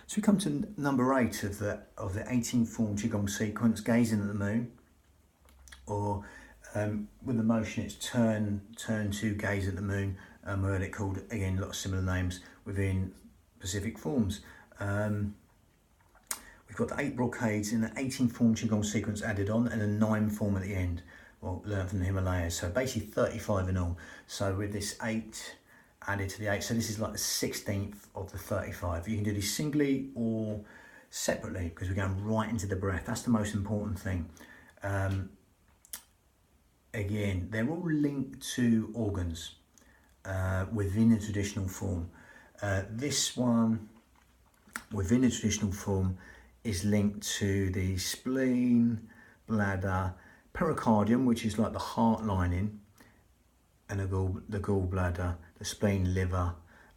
So we come to number 8 of the 18 form qigong sequence, gazing at the moon, or with the motion it's turn to gaze at the moon. Heard it called, again, a lot of similar names within Pacific forms. We've got the 8 brocades in the 18 form qigong sequence added on, and a 9 form at the end, well, learned from the Himalayas. So basically 35 in all. So with this 8 added to the 8, so this is like the 16th of the 35. You can do this singly or separately, because we're going right into the breath. That's the most important thing. Again, they're all linked to organs within the traditional form. This one, within the traditional form, is linked to the spleen, bladder, pericardium, which is like the heart lining, and the gallbladder, the spleen, liver.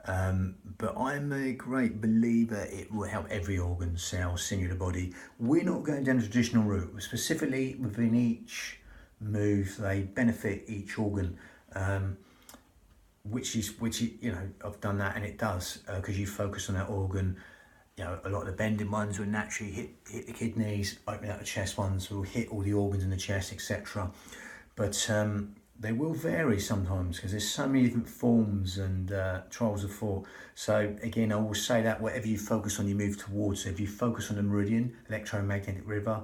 But I'm a great believer it will help every organ, cell, sinew of the body. We're not going down the traditional route. Specifically within each move, they benefit each organ, which you know, I've done that, and it does, because you focus on that organ. You know, a lot of the bending ones will naturally hit the kidneys, opening out the chest ones will hit all the organs in the chest, etc. But they will vary sometimes, because there's so many different forms and trials of thought. So again, I will say that whatever you focus on, you move towards. So if you focus on the meridian, electromagnetic river,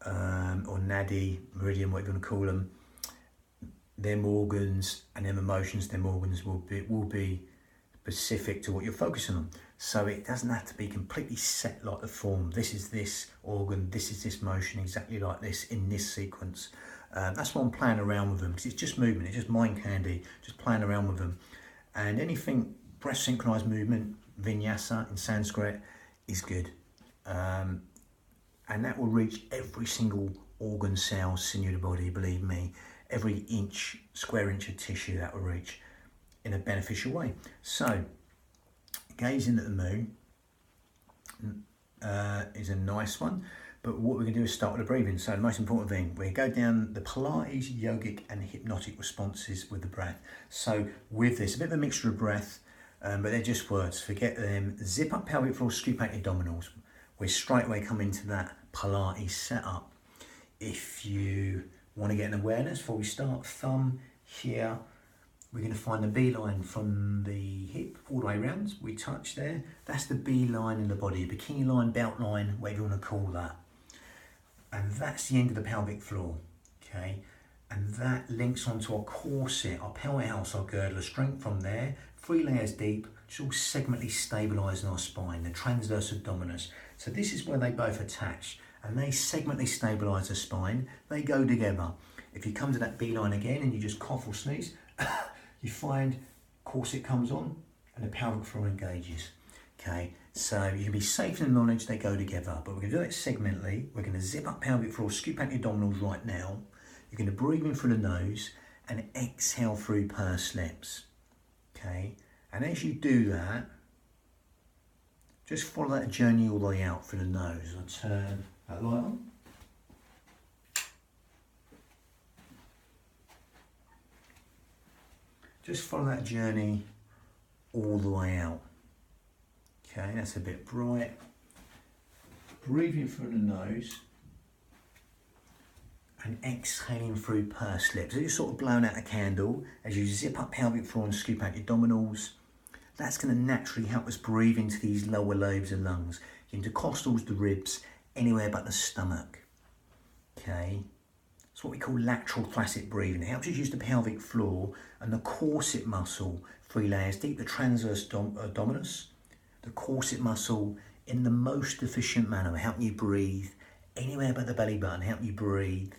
or nadi, meridian, whatever you want to call them, them organs and them emotions, them organs will be specific to what you're focusing on. So it doesn't have to be completely set like the form. This is this organ, this is this motion, exactly like this in this sequence. That's why I'm playing around with them, because it's just movement, it's just mind candy, just playing around with them. And anything breath synchronized movement, vinyasa in Sanskrit, is good. And that will reach every single organ, cell, sinew of the body, believe me. Every square inch of tissue that will reach in a beneficial way. So, gazing at the moon is a nice one. But what we're going to do is start with the breathing. So the most important thing, we go down the Pilates, yogic and hypnotic responses with the breath. So with this, a bit of a mixture of breath, but they're just words, forget them. Zip up pelvic floor, scoop out your abdominals. We straight away come into that Pilates setup. If you want to get an awareness before we start, thumb here, we're going to find the B line from the hip all the way around. We touch there. That's the B line in the body, bikini line, belt line, whatever you want to call that. And that's the end of the pelvic floor, okay? And that links onto our corset, our pelvic house, our girdle, strength from there, 3 layers deep, just all segmentally stabilising our spine, the transverse abdominis. So this is where they both attach, and they segmentally stabilise the spine. They go together. If you come to that B line again and you just cough or sneeze, you find corset comes on and the pelvic floor engages. Okay, so you can be safe in the knowledge they go together, but we're going to do it segmentally. We're going to zip up pelvic floor, scoop out your abdominals right now. You're going to breathe in through the nose and exhale through pursed lips. Okay, and as you do that, just follow that journey all the way out through the nose. I'll turn that light on. Just follow that journey all the way out. Okay, that's a bit bright. Breathing through the nose and exhaling through pursed lips. So you're sort of blowing out a candle as you zip up pelvic floor and scoop out your abdominals. That's going to naturally help us breathe into these lower lobes of lungs, your intercostals, the ribs, anywhere but the stomach. Okay. It's what we call lateral thoracic breathing. It helps us use the pelvic floor and the corset muscle, 3 layers deep, the transverse abdominis, the corset muscle in the most efficient manner, helping you breathe anywhere but the belly button, help you breathe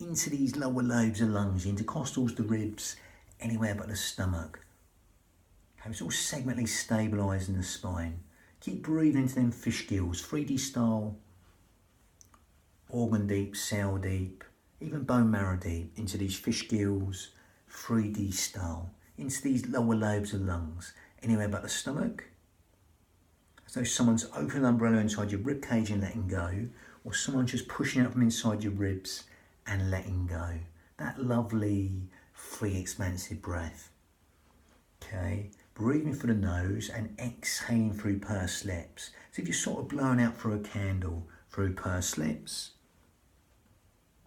into these lower lobes of lungs, the intercostals, the ribs, anywhere but the stomach. Okay, it's all segmentally stabilising the spine. Keep breathing into them fish gills, 3D style, organ deep, cell deep, even bone marrow deep, into these fish gills, 3D style, into these lower lobes of lungs, anywhere but the stomach. As though someone's opening an umbrella inside your rib cage and letting go, or someone just pushing up from inside your ribs and letting go. That lovely, free, expansive breath. Okay, breathing through the nose and exhaling through pursed lips. So if you're sort of blowing out through a candle through pursed lips,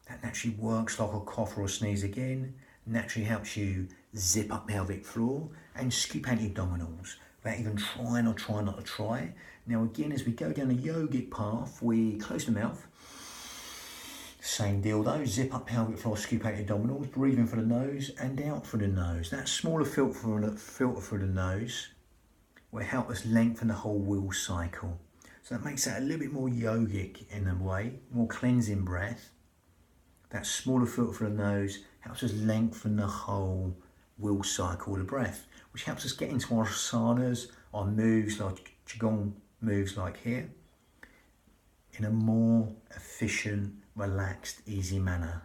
that naturally works like a cough or a sneeze again, naturally helps you zip up pelvic floor and scoop out your abdominals without even trying or trying not to try. Now again, as we go down the yogic path, we close the mouth. Same deal though, zip up pelvic floor, scoop out your abdominals, breathe in through the nose and out through the nose. That smaller filter through the nose will help us lengthen the whole wheel cycle. So that makes that a little bit more yogic in a way, more cleansing breath. That smaller filter through the nose helps us lengthen the whole wheel cycle of the breath, which helps us get into our asanas, our moves like qigong moves like here, in a more efficient, relaxed, easy manner.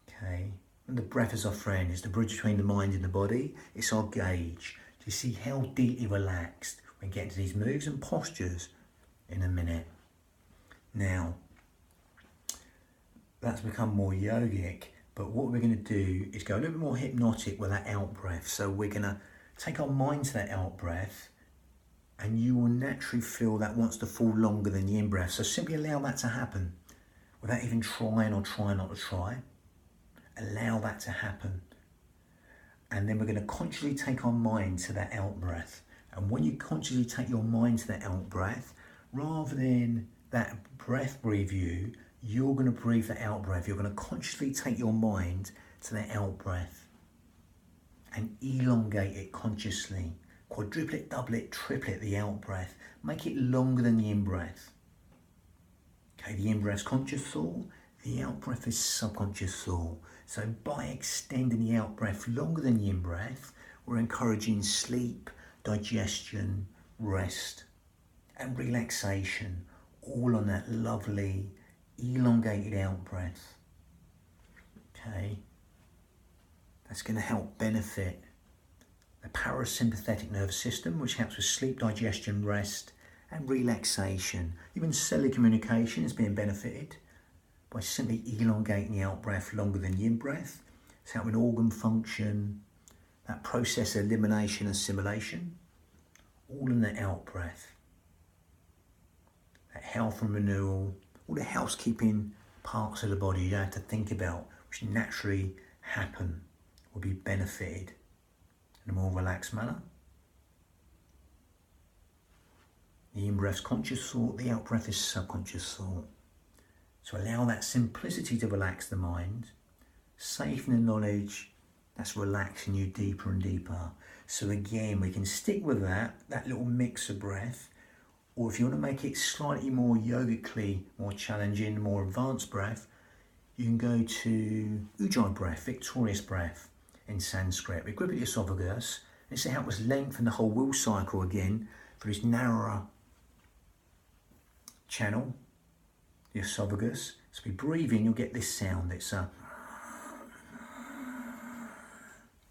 Okay, and the breath is our friend. It's the bridge between the mind and the body. It's our gauge. Do you see how deeply relaxed we get into these moves and postures in a minute? Now, that's become more yogic, but what we're going to do is go a little bit more hypnotic with that out breath. So we're going to take our mind to that out breath, and you will naturally feel that wants to fall longer than the in breath. So simply allow that to happen without even trying or trying not to try. Allow that to happen. And then we're going to consciously take our mind to that out breath. And when you consciously take your mind to that out breath, rather than that breath breathe you, you're going to breathe the out breath. You're going to consciously take your mind to that out breath and elongate it consciously. Quadruple it, double it, triple it, the out breath. Make it longer than the in breath. Okay, the in breath's conscious thought, the out breath is subconscious thought. So by extending the out breath longer than the in breath, we're encouraging sleep, digestion, rest, and relaxation, all on that lovely elongated out breath. Okay, that's going to help benefit the parasympathetic nervous system, which helps with sleep, digestion, rest, and relaxation. Even cellular communication is being benefited by simply elongating the out breath longer than the in breath. It's helping organ function, that process elimination, assimilation, all in the out breath. That health and renewal, all the housekeeping parts of the body you don't have to think about, which naturally happen, will be benefited in a more relaxed manner. The in-breath's conscious thought, the out-breath is subconscious thought. So allow that simplicity to relax the mind, safe in the knowledge that's relaxing you deeper and deeper. So again, we can stick with that little mix of breath, or if you want to make it slightly more yogically, more challenging, more advanced breath, you can go to Ujjayi breath, victorious breath in Sanskrit. We grip at the esophagus, and this will help us lengthen the whole wheel cycle again for this narrower channel, the esophagus. So we breathe in, you'll get this sound. It's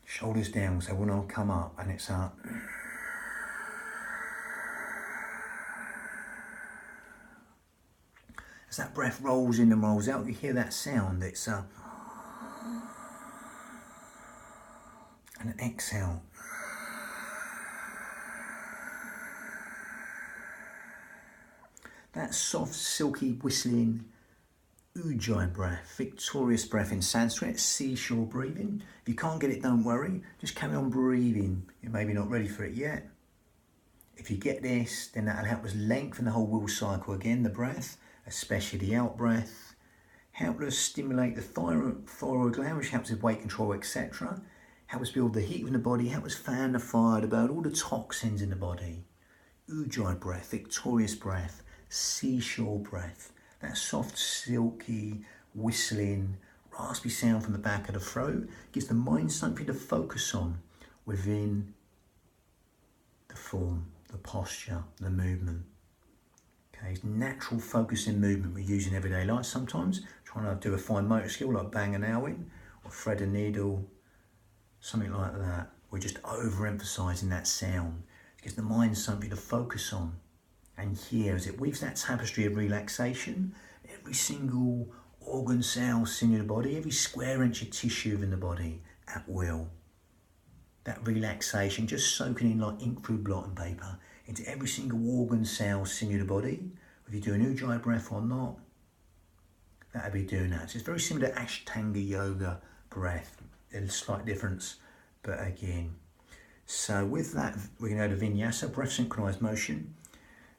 shoulders down, so when I'll come up, and it's as that breath rolls in and rolls out, you hear that sound. It's and an exhale. That soft, silky, whistling Ujjayi breath, victorious breath in Sanskrit, seashore breathing. If you can't get it, don't worry. Just carry on breathing. You're maybe not ready for it yet. If you get this, then that'll help us lengthen the whole wheel cycle again, the breath, especially the out breath. Help us stimulate the thyroid gland, which helps with weight control, etc. Help us build the heat in the body, help us fan the fire to burn all the toxins in the body. Ujjayi breath, victorious breath, seashore breath. That soft, silky, whistling, raspy sound from the back of the throat gives the mind something to focus on within the form, the posture, the movement. Okay, it's natural focusing movement we use in everyday life sometimes, trying to do a fine motor skill like bang a nail in, or thread a needle, something like that. We're just overemphasizing that sound. It gives the mind something to focus on and hear as it weaves that tapestry of relaxation. Every single organ, cell, sinew of the body, every square inch of tissue in the body at will. that relaxation, just soaking in like ink through blotting paper into every single organ, cell, sinew of the body. If you do an ujjayi breath or not, that'll be doing that. So it's very similar to Ashtanga yoga breath. There's a slight difference, but again. So with that, we're going to go to vinyasa, breath synchronized motion.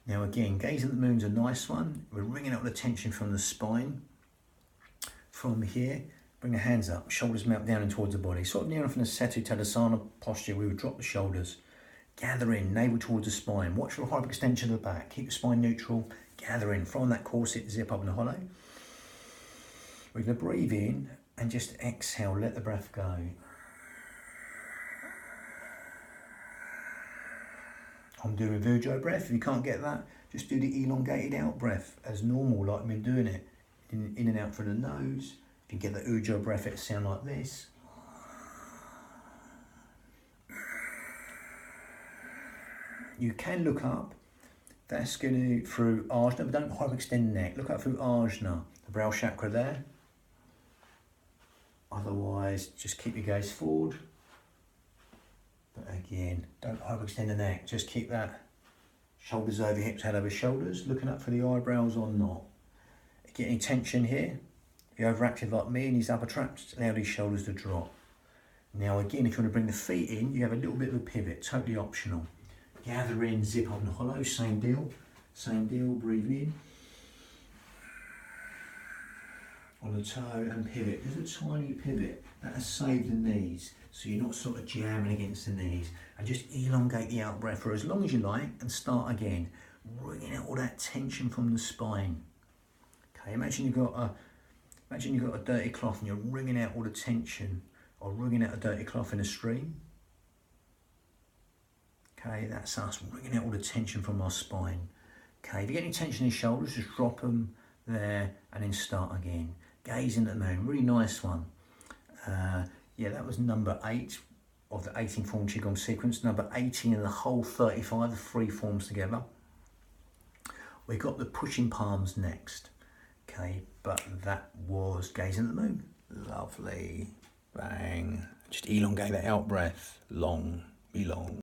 Now again, gaze at the moon's a nice one. We're wringing out the tension from the spine. From here, bring the hands up, shoulders melt down and towards the body. Sort of near enough in a Setu Tadasana posture, we would drop the shoulders. Gather in, navel towards the spine. Watch for a hyperextension of the back. Keep the spine neutral. Gather in, from that corset, zip up in the hollow. We're going to breathe in and just exhale, let the breath go. I'm doing Ujjayi breath. If you can't get that, just do the elongated out breath as normal, like I've been doing it. In and out through the nose. If you get the Ujjayi breath, it'll sound like this. You can look up. That's going to, through Ajna, but don't hyperextend the neck. Look up through Ajna, the brow chakra there. Otherwise, just keep your gaze forward. But again, don't overextend the neck. Just keep that shoulders over hips, head over shoulders, looking up for the eyebrows or not. Get any tension here. If you're overactive like me and these upper traps, allow these shoulders to drop. Now again, if you want to bring the feet in, you have a little bit of a pivot, totally optional. Gather in, zip up and hollow, same deal, breathe in. On the toe and pivot. There's a tiny pivot that has saved the knees, so you're not sort of jamming against the knees. And just elongate the out breath for as long as you like and start again, bringing out all that tension from the spine. Okay, imagine you've got a dirty cloth and you're wringing out all the tension, or wringing out a dirty cloth in a stream. Okay, that's us wringing out all the tension from our spine. Okay, if you get any tension in your shoulders, just drop them there and then start again. Gazing at the moon, really nice one. Yeah, that was number 8 of the 18 form qigong sequence. Number 18 in the whole 35, the 3 forms together. We got the pushing palms next. Okay, but that was gazing at the moon. Lovely. Bang. Just elongate that out breath. Long, be long.